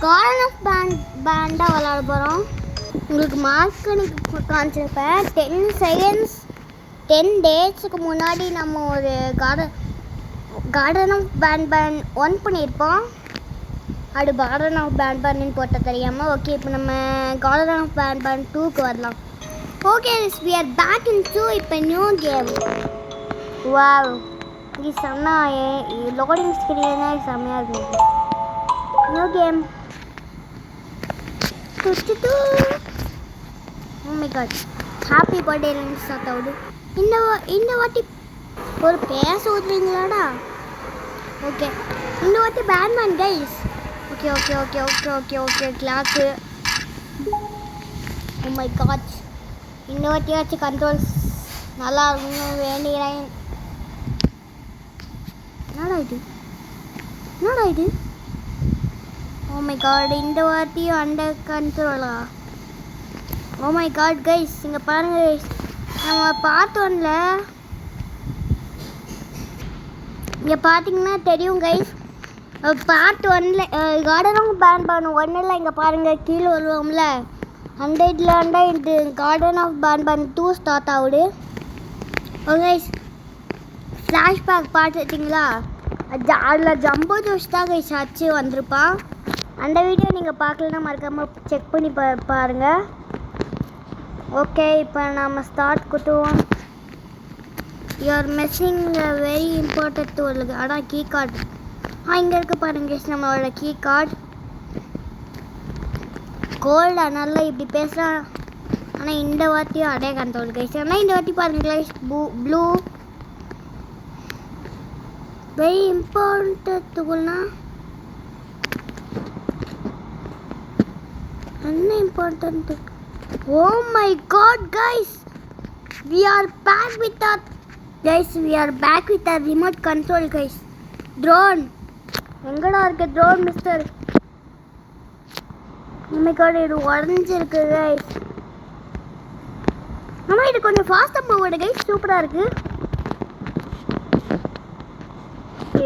Garden of பேண்டாக விளாட போகிறோம். உங்களுக்கு மார்க் எனக்கு காமிச்சிருப்பேன். 10 செகண்ட்ஸ் 10 டேஸுக்கு முன்னாடி நம்ம ஒரு கார்டன் ஆஃப் பேண்ட் ஒன் பண்ணியிருப்போம். அது கார்டன் ஆஃப் பேண்ட் போட்ட தெரியாமல். ஓகே, இப்போ நம்ம கார்டன் ஆஃப் பேண்ட் 2க்கு வரலாம். Okay, we are back in 2. இப்போ நியூ கேம். வாவ், இது செம்ம லோடிங் ஸ்க்ரீன் தான் செம்மையாக இருக்குது. New game. Oh my god, happy birthday start ஆகுது. இந்த வாட்டி ஒரு பேச ஊற்றுறீங்களாடா? ஓகே, இந்த வாட்டி Batman guys. Okay okay okay okay okay okay clock. Oh my god, இந்த வாட்டியாச்சும் கண்ட்ரோல்ஸ் நல்லா இருக்கும்னு வேண்டுகிறேன். என்னடா இது? ஓ மை காட், இந்த வாட்டியும் அண்டர் கண்ட்ரோலா? ஓ மை காட் கைஸ், இங்கே பாருங்க கைஸ், நம்ம பார்ட் 1ல இங்கே பார்த்தீங்கன்னா தெரியும் கைஸ். பார்ட் 1ல கார்டன் ஆஃப் பேண்ட் 1ல் இங்கே பாருங்கள் கீழே வருவோம்ல, அந்த இதில் இது கார்டன் ஆஃப் பேண்ட் 2 ஸ்டார்ட் ஆகுது. ஓ கைஸ், ஃப்ளாஷ்பேக் பார்த்துட்டிங்களா? அதில் ஜம்போ ஜோஷ் தான் கைஸ் ஆச்சு வந்திருப்பான். அந்த வீடியோ நீங்கள் பார்க்கலன்னா மறக்காமல் செக் பண்ணி பாருங்கள். ஓகே, இப்போ நம்ம ஸ்டார்ட் கொடுத்துருவோம். You are missing very important tool. ஆனால் கீ கார்டு இங்கே இருக்க பாருங்க கைஸ், நம்மளோட கீ கார்டு. கோல்டு அதனால இப்படி பேசுகிறான். ஆனால் இந்த வாட்டியும் அடைய கண்ட்ரோல் கைஸ். ஆனால் இந்த வாட்டி பாருங்க கைஸ், ப்ளூ வெரி இம்பார்ட்டன்ட் டூல்னா என்ன important? Oh my god guys, we are back with our remote control guys. Drone எங்கடா இருக்கு drone mister? Oh my god, இது உடஞ்சிருக்கு guys. ஆமா, இது கொஞ்சம் ஃபாஸ்டா போகுது guys, சூப்பரா இருக்கு.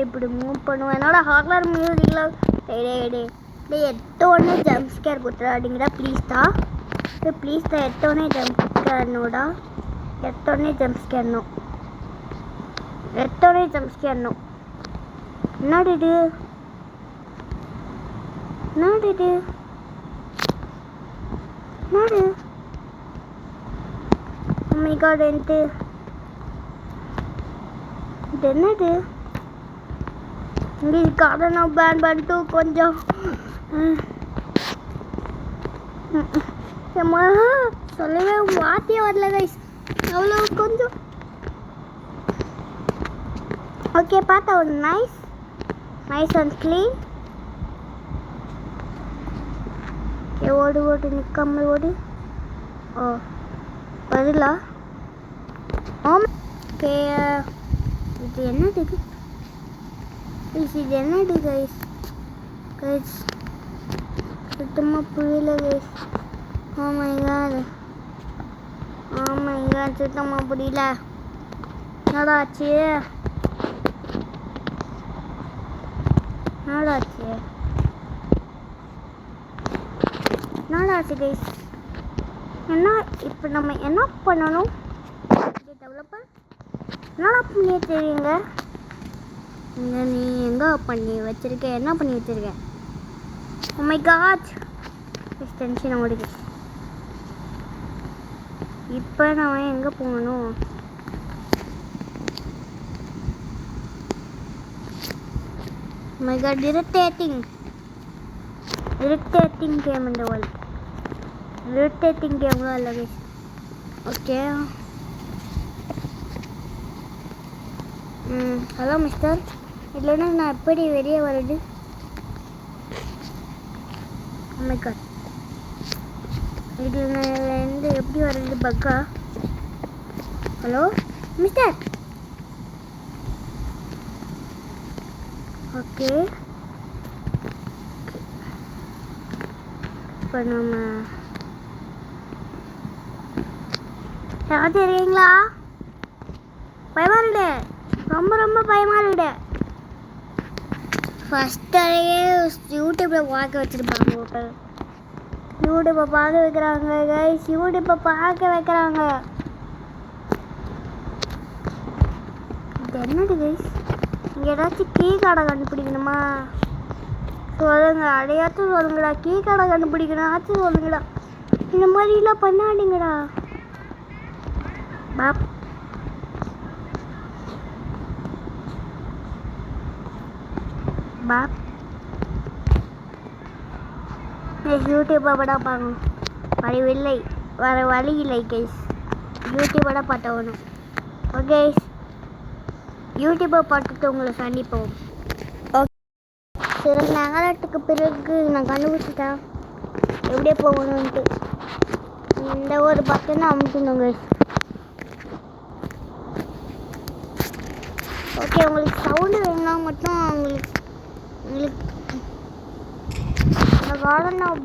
இப்படி மூவ் பண்ணுவேன். என்னோட ஹார்லர் மியூசிக்ல டேய் எத்தோடனே ஜம்ப் ஸ்கேர் கொடுத்துறாடிங்கடா ப்ளீஸ் தான். ப்ளீஸ் தான், எத்தோடனே ஜம்ப் ஸ்கேர்னோடா. எத்தோடனே ஜம்ப் ஸ்கேர்னோ. என்னடி இது? Oh my god, இது என்னது? இங்கே கார்டன் ஆஃப் பேண்ட் 2 கொஞ்சம் சொல்லவே வார்த்தையே வரல கைஸ், அவ்வளோ கொஞ்சம். ஓகே, பார்த்தா ஒரு நைஸ் அண்ட் க்ளீன். ஓடு நிற்காமல் ஓடு. ஓ பதிலா? ஓகே, இது என்னது கைஸ்? சுத்தமாக புரியல கைஸ். ஓ மை காட், சுத்தமாக புரியல. என்னடா ஆச்சு கைஸ்? என்ன இப்போ நம்ம என்ன பண்ணணும்? டெவலப்பர் என்னடா பண்ணி தெரியுங்க? நீ எங்கே பண்ணி வச்சிருக்க? என்ன பண்ணி வச்சிருக்க? ஓ மை காட், டென்ஷன் ஓடுது. இப்போ நான் எங்கே போகணும்? Oh my god, irritating game in the world. Irritating game la lage. Okay. Hello mister. இல்லைன்னா நான் எப்படி வெளியே வருது? Oh my god, இதுலேருந்து எப்படி வருது? பக்கா? Hello mister. ஓகே, இப்போ நம்ம யாராவது இருக்கீங்களா? பயமா இருக்கு, ரொம்ப பயமா இருக்கு. ஃபஸ்ட் யூடியூப்பில் பார்க்க வச்சுருப்பாங்க ஹோட்டல். யூடியூப்பை பார்க்க வைக்கிறாங்க கைஸ், யூடியூப்பை பார்க்க வைக்கிறாங்க. இது என்னது கைஸ்? இங்கே ஏதாச்சும் கீ கடை கண்டுபிடிக்கணுமா? சொல்லுங்க, அடையாச்சும் சொல்லுங்கடா. கீ கடை கண்டுபிடிக்கணும் ஆச்சும் சொல்லுங்கடா. இந்த மாதிரிலாம் பண்ணாதீங்கடா. பாப் பாப் யூடியூப்பை விட பார்க்கணும். வழிவில்லை, வர வழி இல்லை கைஸ். யூடியூபோட பார்த்தவணும். ஓகே, யூடியூப்பை பார்த்துட்டு உங்களை சந்திப்போம். ஓகே, சில நேரத்துக்கு பிறகு நான் கண்டுபிடிச்சிட்டேன் எப்படியே போகணுன்ட்டு. இந்த ஒரு பட்டனை அமுக்கணும் கைஸ். ஓகே, உங்களுக்கு சவுண்டு வேணும்னா மட்டும் உங்களுக்கு இந்த கார்டன் ஆஃப்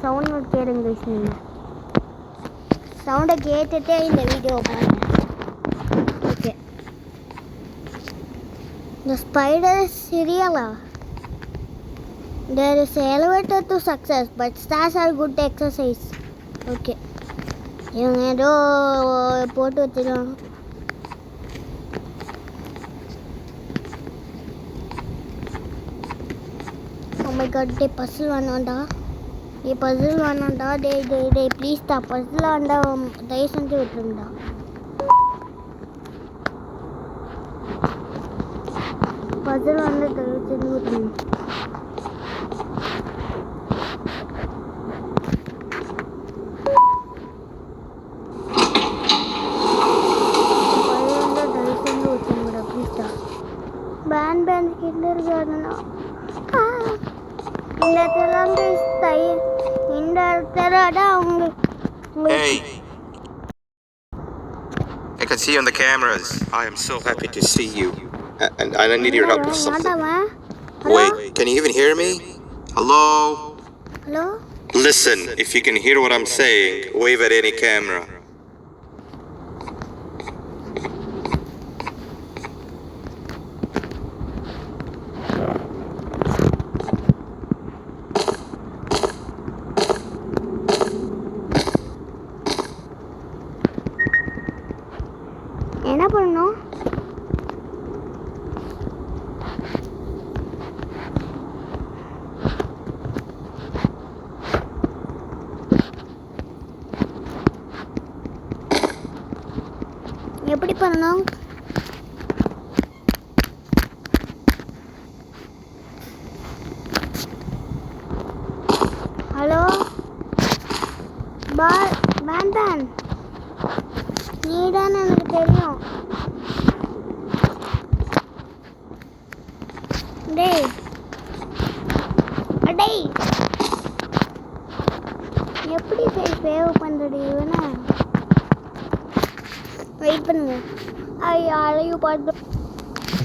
சவுண்டு கேளுங்க கைஸ். நீங்கள் சவுண்டை கேட்டுகிட்டே இந்த வீடியோ பாருங்க. Okay, the spider is serial. There is an elevator to success, but stairs are good exercise. Okay, இவங்க ஏதோ போட்டு வச்சுருவாங்க. Oh my god, டே பசில் வேணாண்டா. பசில் வேணாண்டா. டே ப்ளீஸ்டா, பசில் வேண்டா. தயவு செஞ்சு விட்டுருங்கடா. பசில் வந்து தயவு செஞ்சு விட்டுருங்க. பேன் கிண்டர் கார்டனா இந்த இடத்துல அவங்க. Hey, I can see you on the cameras. I am so happy to see you, and I need your help with something. Wait, can you even hear me? Hello? Hello? Listen, if you can hear what I'm saying, wave at any camera. என்ன பண்ணணும்? எப்படி பண்ணணும்? Hello pan, நீதான் எனக்கு தெரியும். டேய் எப்படி save பண்ணுறது இவனா? வெயிட் பண்ணுங்க. யாரையும் பார்த்து.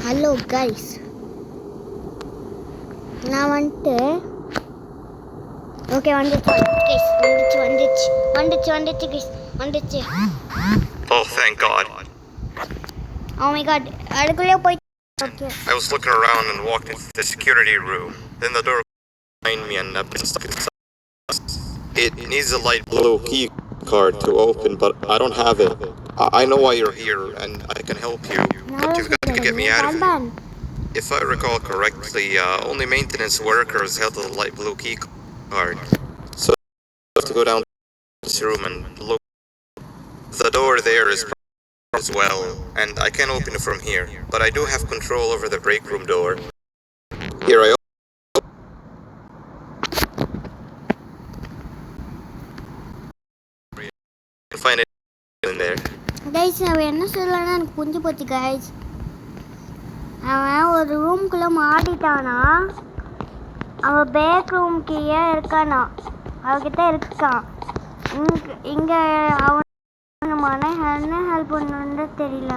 ஹலோ கைஸ், நான் வந்துட்டு ஓகே வந்துச்சு guys. Oh, thank God. Oh my god, அதுக்குள்ளே போய். Okay. I was looking around and walked into the security room. Then the door behind me and I've been stuck inside. It needs a light blue key card to open, but I don't have it. I know why you're here and I can help you, but you've got to get me out of here. If I recall correctly, only maintenance workers held the light blue key card. So I have to go down to this room and look. The door there is as well, and I can't open it from here, but I do have control over the break room door. Here I find it in there. Guys, அவன் என்ன சொல்லலாம்னா எனக்கு புரிஞ்சு போச்சு guys. அவன் ஒரு ரூம்குள்ளே மாட்டிட்டானா. அவன் பேக் ரூம்க்கு ஏன் இருக்கானா, அவகிட்ட இருக்கான். இங்கே அவன் என்ன ஹெல்ப் பண்ணணுன்னு தெரியல.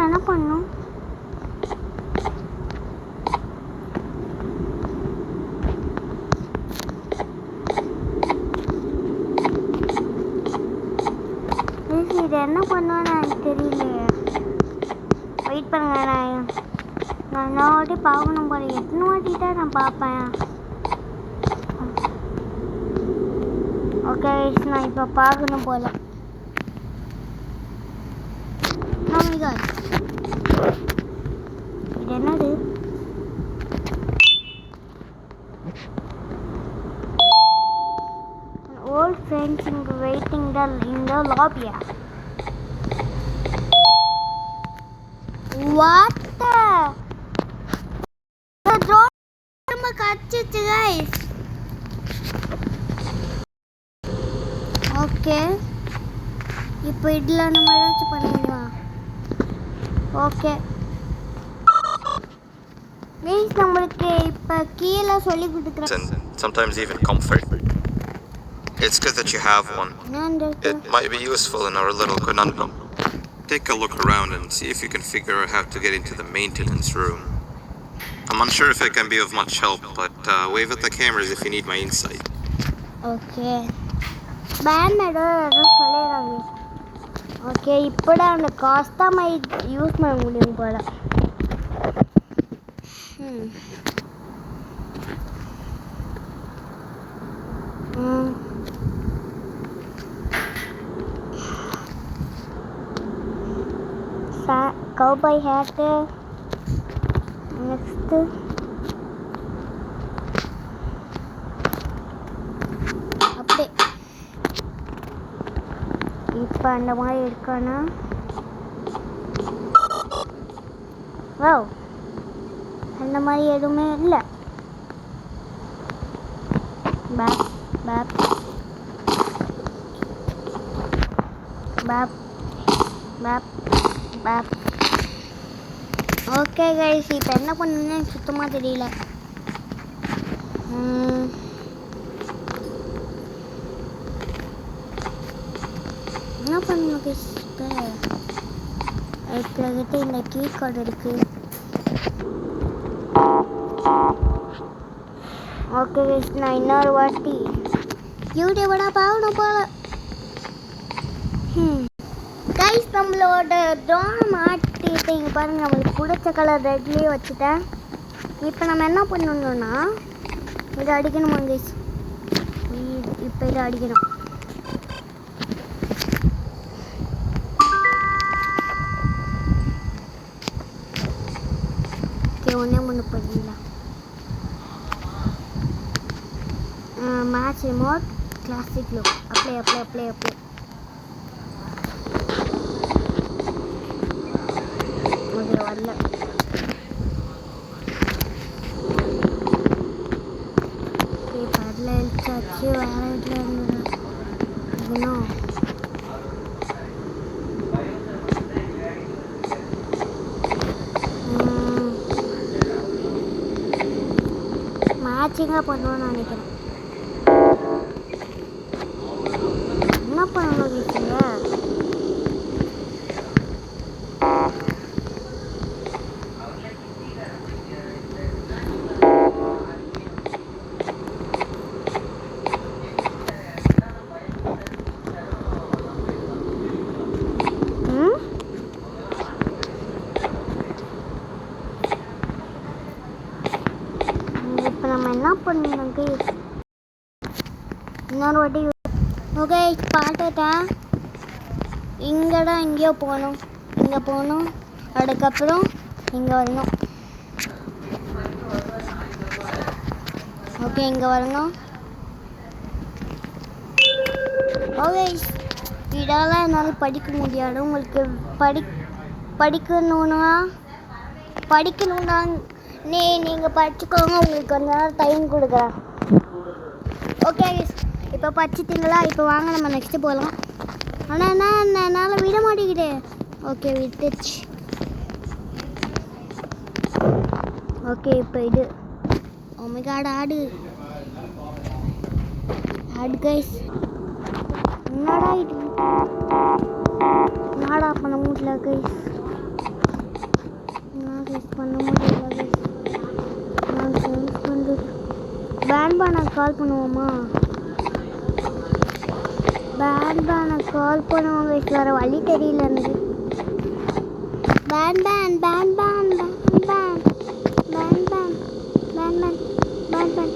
என்ன பண்ணும்? இது என்ன பண்ணுவேன்னு எனக்கு தெரியலையே. வெயிட் பண்ணுங்க, நான் இன்னொரு வாட்டி பார்க்கணும் போல. எத்தனை வாட்டி தான் நான் பார்ப்பேன். ஓகே நான் இப்போ பார்க்கணும் போல. Oh my god. இது என்னது? An old friends waiting in the lobby. What the? The door நம்ம கச்சிச்சு guys. ஓகே இப்போ இதில் நம்ம ஏதாச்சும் பண்ண முடியுமா? ஓகே ப்ளீஸ் நம்மளுக்கு இப்போ கீழே சொல்லி கொடுக்குறேன். And sometimes even comfort. It's good that you have one. It might be useful in our little conundrum. Take a look around and see if you can figure out how to get into the maintenance room. I'm unsure if it can be of much help, but wave at the cameras if you need my insight. Okay பேனடோ ஏதோ சொல்லிடுறாங்க. Okay இப்போதான் அந்த காஸ்டாமை use பண்ண முடியும் போல. cowboy hat next அப்படியே இப்போ அந்த மாதிரி இருக்கானா? வாவ் அந்த மாதிரி எதுவுமே இல்லை. பேப் பேப் பேப் பேப் பேப். ஓகே கைஸ் இப்போ என்ன பண்ணுன்னு எனக்கு சுத்தமாக தெரியல. என்ன பண்ணணும் கைஸ்? இப்போ கிட்ட இந்த கீ கார்டு இருக்குது. ஓகே கைஸ் நான் இன்னொரு வாட்டி யூடியூபோட பார்க்கணும் போல. கைஸ் நம்மளோட ட்ரோனை மாட்டிட்டு இங்கே பாருங்கள், நம்மளுக்கு பிடிச்ச கலர் ரெட்லேயே வச்சுட்டேன். இப்போ நம்ம என்ன பண்ணணும்னா இதை அடிக்கணுமா கைஸ்? இப்போ இதை அடிக்கணும். ஓகே ஒன்றே ஒன்று பண்ணிடலாம். Match remote classic look apply apply apply apply. அது வரல. பரல எழுச்சாச்சு வேற இதில் இருந்ததுன்னா மேட்சிங்காக பண்ணுவோன்னு நினைக்கிறேன். என்ன பண்ணணும் வீட்டுங்க? இப்போ நம்ம என்ன பண்ணணும் கைஸ்? இன்னொரு வாட்டி ஓகே பார்த்துட்டேன். இங்கே தான் எங்கேயோ போகணும், இங்கே போகணும், அதுக்கப்புறம் இங்கே வரணும். ஓகே இங்கே வரணும். ஓகே இதெல்லாம் என்னால் படிக்க முடியாது. உங்களுக்கு படிக்கணுன்னா நீங்கள் படிச்சுக்கோங்க. உங்களுக்கு கொஞ்ச நேரம் டைம் கொடுக்குறேன். ஓகே இப்போ படிச்சிட்டிங்களா? இப்போ வாங்க நம்ம நெக்ஸ்ட்டு போகலாம். ஆனால் என்ன என்னால் விட மாட்டேங்குது. ஓகே விட்டுச்சு. ஓகே இப்போ இது ஒமேகாட் ஆடு கைஸ். என்னடா இது? என்னடா பண்ண முடியல கைஸ்? என்ன கைஸ் பண்ண முடியல கைஸ்? நான் சேஞ்ச் பண்ணுறது பேன் பண்ண கால் பண்ணுவோமா? பேனை கால் பண்ணுவாங்க guys. வேறு வழி தெரியல எனக்கு. பேன் பேன் பேன் பேன் பேன் பேன் பேன் பேன் பேன் பேன் பேன்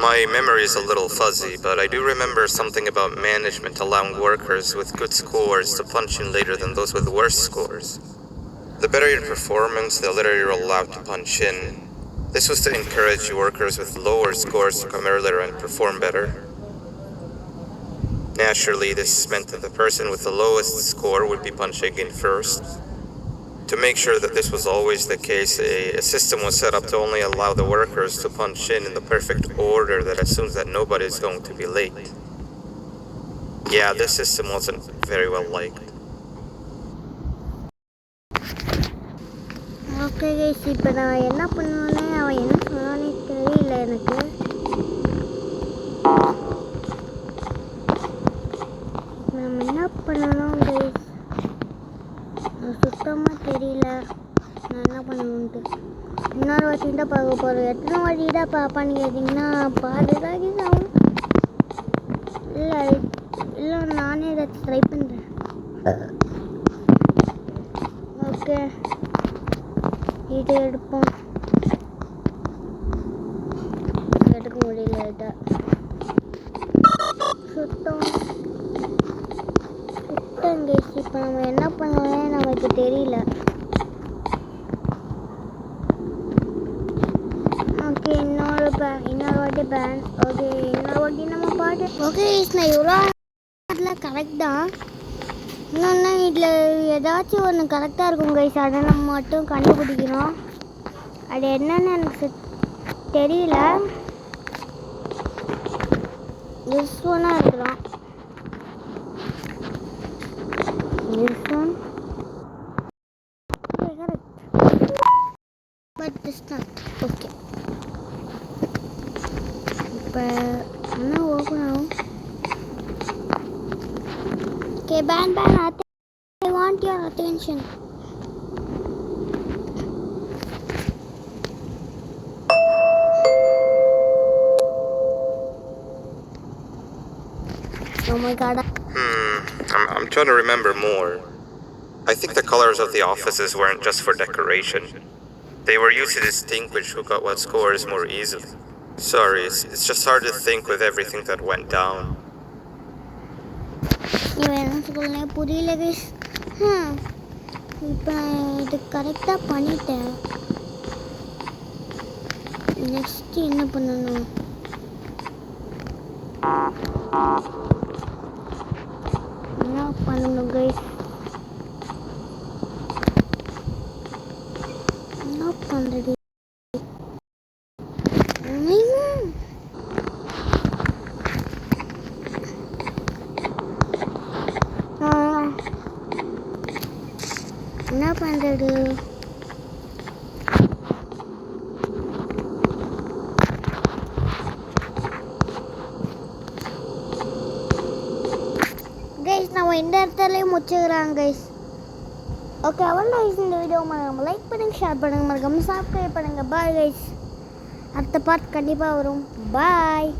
My memory is a little fuzzy, but I do remember something about management allowing workers with good scores to punch in later than those with worse scores. The better your performance, the later you're allowed to punch in. This was to encourage workers with lower scores to come earlier and perform better. Naturally, this meant that the person with the lowest score would be punching in first. To make sure that this was always the case, a system was set up to only allow the workers to punch in the perfect order that assumes that nobody is going to be late. Yeah, this system wasn't very well liked. Okay guys, இப்போ நான் என்ன பண்ணுவேனே அவன் என்ன சொன்னானே தெரியல எனக்கு. நம்ம என்ன பண்ணணும் கைஸ் சுத்தமாக தெரியல. நான் என்ன பண்ணணுன்ட்டு இன்னொரு வாட்டி தான் பார்க்க போகிறேன். எத்தனை வாட்டி தான் பார்ப்பான்னு கேட்டிங்கன்னா பாதுதான் கைஸ் ஆகும். இல்லை நானே ஏதாச்சும் ட்ரை பண்ணுறேன். ஓகே, இது எடுப்போம். எடுக்க முடியல. சுத்தம் கைஸ். இப்போ நம்ம என்ன பண்ணுவோன்னே நமக்கு தெரியல. ஓகே, இன்னொரு வாட்டி பேன். ஓகே, இன்னொரு வாட்டி நம்ம பாட்டு. ஓகே கைஸ், நான் இவ்வளோ கரெக்ட் தான். இன்னொன்று இதில் ஏதாச்சும் ஒன்று கரெக்டாக இருக்கும் கைஸ். அதை நம்ம மட்டும் கண்டுபிடிக்கணும். அது என்னன்னு எனக்கு தெரியல. திஸ் ஒன்னாக இருக்கிறோம். This one correct, but this not. Okay, இப்போ என்ன ஓப்பன் ஆகும்? Okay, ban, I want your attention. Oh my god. I'm trying to remember more. I think the colors of the offices weren't just for decoration. They were used to distinguish who got what scores more easily. Sorry, it's just hard to think with everything that went down. இவன் என்ன சொல்ல புரியல guys. இப்போ இது கரெக்டாக பண்ணிட்டேன். Next என்ன பண்ணணும்? என்ன பண்ணணும் கைஸ்? என்ன பண்ணுறது? என்ன பண்ணுறது? கைஸ், நம்ம இந்த இடத்துலயே முடிச்சுக்கிறாங்க கைஸ். ஓகே, அவ்வளோ இந்த வீடியோ மறக்காம லைக் பண்ணுங்கள், ஷேர் பண்ணுங்கள், மறக்காம சப்ஸ்கிரைப் பண்ணுங்கள். Bye guys. அடுத்த பார்ட் கண்டிப்பாக வரும். பாய்.